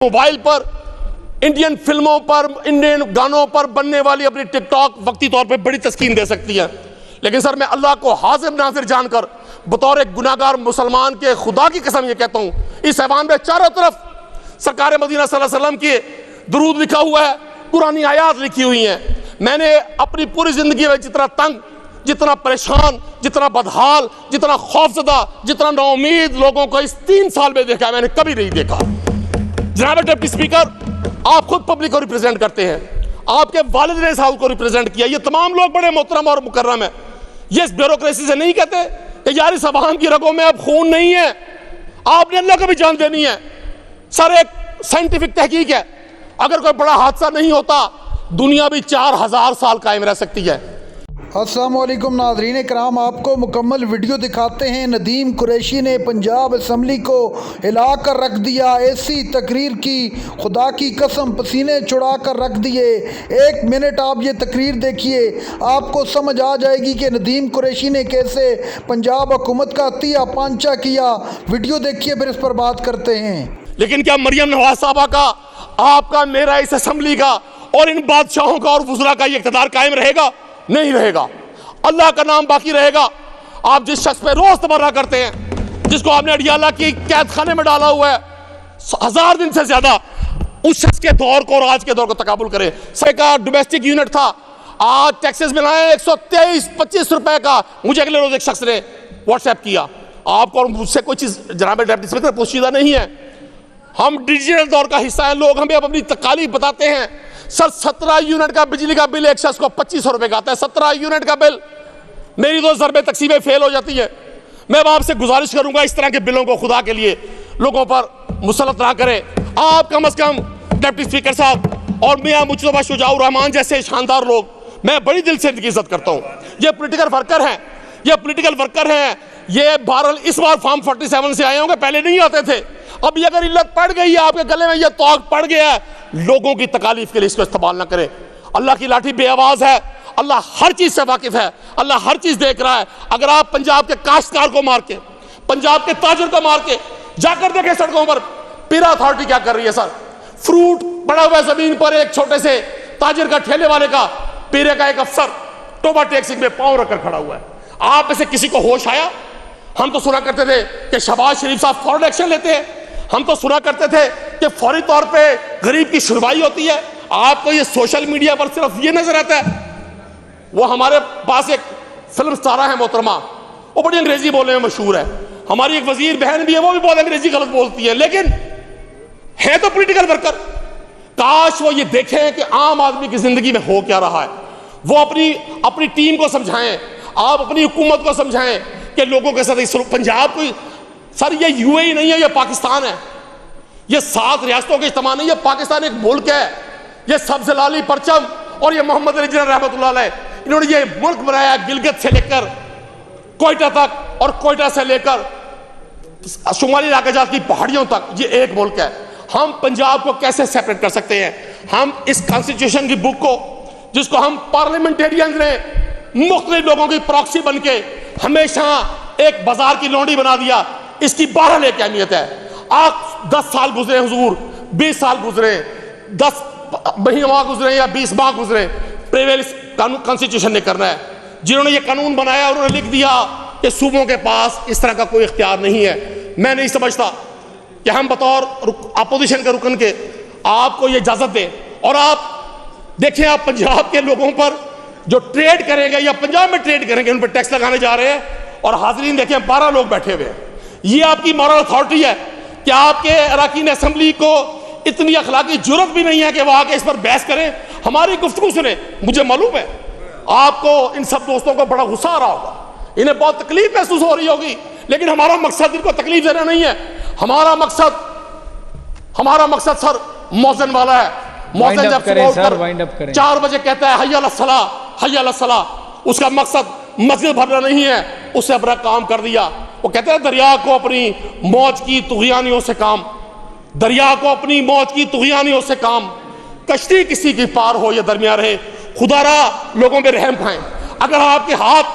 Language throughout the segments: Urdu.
موبائل پر انڈین فلموں پر انڈین گانوں پر بننے والی اپنی ٹک ٹاک وقتی طور پہ بڑی تسکین دے سکتی ہے، لیکن سر میں اللہ کو حاضر ناظر جان کر بطور ایک گناہگار مسلمان کے خدا کی قسم یہ کہتا ہوں، اس ایوان میں چاروں طرف سرکار مدینہ صلی اللہ علیہ وسلم کی درود لکھا ہوا ہے، قرآنی آیات لکھی ہوئی ہیں۔ میں نے اپنی پوری زندگی میں جتنا تنگ، جتنا پریشان، جتنا بدحال، جتنا خوفزدہ، جتنا نا امید لوگوں کو اس 3 سال میں دیکھا ہے، میں نے کبھی نہیں دیکھا۔ جناب ڈپٹی اسپیکر، آپ خود پبلک کو ریپرزینٹ کرتے ہیں، آپ کے والد نے اس ہاؤس کو ریپرزینٹ کیا، یہ تمام لوگ بڑے محترم اور مکرم ہیں۔ یہ اس بیوروکریسی سے نہیں کہتے کہ یار اس عوام کی رگوں میں اب خون نہیں ہے، آپ نے اللہ کو بھی جان دینی ہے۔ سر ایک سائنٹیفک تحقیق ہے، اگر کوئی بڑا حادثہ نہیں ہوتا دنیا بھی 4000 سال قائم رہ سکتی ہے۔ السلام علیکم ناظرین کرام، آپ کو مکمل ویڈیو دکھاتے ہیں۔ ندیم قریشی نے پنجاب اسمبلی کو ہلا کر رکھ دیا، ایسی تقریر کی، خدا کی قسم پسینے چھڑا کر رکھ دیے۔ 1 منٹ آپ یہ تقریر دیکھیے، آپ کو سمجھ آ جائے گی کہ ندیم قریشی نے کیسے پنجاب حکومت کا عطیہ پانچا کیا۔ ویڈیو دیکھیے پھر اس پر بات کرتے ہیں۔ لیکن کیا مریم نواز صاحبہ کا، آپ کا، میرا، اس اسمبلی کا اور ان بادشاہوں کا اور وزراء کا یہ اقتدار قائم رہے گا؟ نہیں رہے گا۔ اللہ کا نام باقی رہے گا۔ آپ جس شخص پہ روز تبرہ کرتے ہیں، جس کو آپ نے اڈیالہ کی قید خانے میں ڈالا ہوا ہے 1000 دن سے زیادہ، اس شخص کے دور کو اور آج کے دور کو تقابل کریں۔ سر کا ڈومیسٹک یونٹ تھا، آج ٹیکسز ملائیں 123-25 روپے کا، مجھے اگلے روز ایک شخص نے واٹس ایپ کیا۔ آپ کو اور مجھ سے کوئی چیز جناب ڈپٹی اسپیکر پوشیدہ نہیں ہے، ہم ڈیجیٹل دور کا حصہ ہیں، لوگ ہمیں اپنی تکالیف بتاتے ہیں۔ سر 17 یونٹ کا بجلی کا بل ایک شخص کو 2500 روپے کا آتا ہے، 17 یونٹ کا بل، میری تو ضرب تقسیمیں فیل ہو جاتی ہے۔ میں آپ سے گزارش کروں گا اس طرح کے بلوں کو خدا کے لیے لوگوں پر مسلط نہ کریں۔ آپ کم از کم ڈپٹی اسپیکر صاحب اور میاں مجتبیٰ شجاع الرحمان جیسے شاندار لوگ، میں بڑی دل سے ان کی عزت کرتا ہوں۔ یہ پولیٹیکل ورکر ہیں، یہ بہرحال اس بار فارم 47 سے آئے ہوں گے، پہلے نہیں آتے تھے۔ اب یہ اگر علت پڑ گئی ہے آپ کے گلے میں، یہ توق پڑ گیا ہے، لوگوں کی تکالیف کے لیے اس کو استعمال نہ کریں۔ اللہ کی لاٹھی بے آواز ہے، اللہ ہر چیز سے واقف ہے، اللہ ہر چیز دیکھ رہا ہے۔ اگر آپ پنجاب کے کاشتکار کو مار کے، پنجاب کے تاجر کو مار کے جا کر دیکھیں سڑکوں پر پیرا اتھارٹی کیا کر رہی ہے۔ سر فروٹ پڑا ہوا ہے زمین پر، ایک چھوٹے سے تاجر کا، ٹھیلے والے کا، پیرے کا ایک افسر ٹوبا ٹیکسی میں پاؤں رکھ کر کھڑا ہوا ہے۔ آپ میں سے کسی کو ہوش آیا؟ ہم تو سنا کرتے تھے کہ شہباز شریف صاحب فوراً ایکشن لیتے ہیں، ہم تو سنا کرتے تھے کہ فوری طور پہ غریب کی شروائی ہوتی ہے۔ آپ کو یہ سوشل میڈیا پر صرف یہ نظر آتا ہے۔ وہ ہمارے پاس ایک فلم سٹارہ ہے محترمہ، وہ بڑی انگریزی بولنے میں مشہور ہے، ہماری ایک وزیر بہن بھی ہے، وہ بھی بہت انگریزی غلط بولتی ہے، لیکن ہے تو پولیٹیکل ورکر۔ کاش وہ یہ دیکھیں کہ عام آدمی کی زندگی میں ہو کیا رہا ہے، وہ اپنی ٹیم کو سمجھائیں، آپ اپنی حکومت کو سمجھائیں کہ لوگوں کے ساتھ پنجاب کو، سر یہ یو اے ای نہیں ہے، یہ پاکستان ہے، یہ 7 ریاستوں کے اجتماع نہیں ہے، پاکستان ایک ملک ہے۔ یہ سبز لالی پرچم اور یہ محمد علی جناح رحمۃ اللہ علیہ، انہوں نے یہ ملک بنایا، گلگت سے لے کر کوئٹہ تک اور کوئٹہ سے لے کر شمالی علاقہ جات کی پہاڑیوں تک، یہ ایک ملک ہے۔ ہم پنجاب کو کیسے سیپریٹ کر سکتے ہیں؟ ہم اس کانسٹیٹیوشن کی بک کو، جس کو ہم پارلیمنٹیرینز نے مختلف لوگوں کی پراکسی بن کے ہمیشہ ایک بازار کی لونڈی بنا دیا، اس کی بہرحال ایک اہمیت ہے۔ آپ 10 سال گزرے حضور، 20 سال گزرے، 10 مہینہ گزرے یا 20 ماہ گزرے، پریویل کانسٹیٹیوشن نے کرنا ہے۔ جنہوں نے یہ قانون بنایا انہوں نے لکھ دیا کہ صوبوں کے پاس اس طرح کا کوئی اختیار نہیں ہے۔ میں نہیں سمجھتا کہ ہم بطور اپوزیشن کے رکن کے آپ کو یہ اجازت دیں، اور آپ دیکھیں آپ پنجاب کے لوگوں پر جو ٹریڈ کریں گے یا پنجاب میں ٹریڈ کریں گے ان پر ٹیکس لگانے جا رہے ہیں، اور حاضرین دیکھیں 12 لوگ بیٹھے ہوئے ہیں۔ یہ آپ کی مورل اتھارٹی ہے کہ آپ کے اراکین اسمبلی کو اتنی اخلاقی جرت بھی نہیں ہے کہ وہ آ کے اس پر بحث کریں، ہماری گفتگو سنیں۔ مجھے معلوم ہے آپ کو، ان سب دوستوں کو بڑا غصہ آ رہا ہوگا، انہیں بہت تکلیف محسوس ہو رہی ہوگی، لیکن ہمارا مقصد ان کو تکلیف دینا نہیں ہے۔ ہمارا مقصد سر موزن والا ہے۔ موزن جب صبح 4 بجے کہتا ہے حی علی الصلاۃ، حی علی الصلاۃ، اس کا مقصد مسجد بھرنا نہیں ہے، اس نے اپنا کام کر دیا۔ وہ کہتے ہیں دریا کو اپنی موج کی طغیانیوں سے کام، دریا کو اپنی موج کی طغیانیوں سے کام، کشتی کسی کی پار ہو یا درمیان رہے، خدا را لوگوں پہ رحم پائیں۔ اگر آپ کے ہاتھ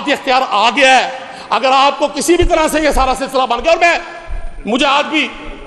یہ اختیار آ گیا ہے، اگر آپ کو کسی بھی طرح سے یہ سارا سلسلہ بن گیا، اور مجھے آج بھی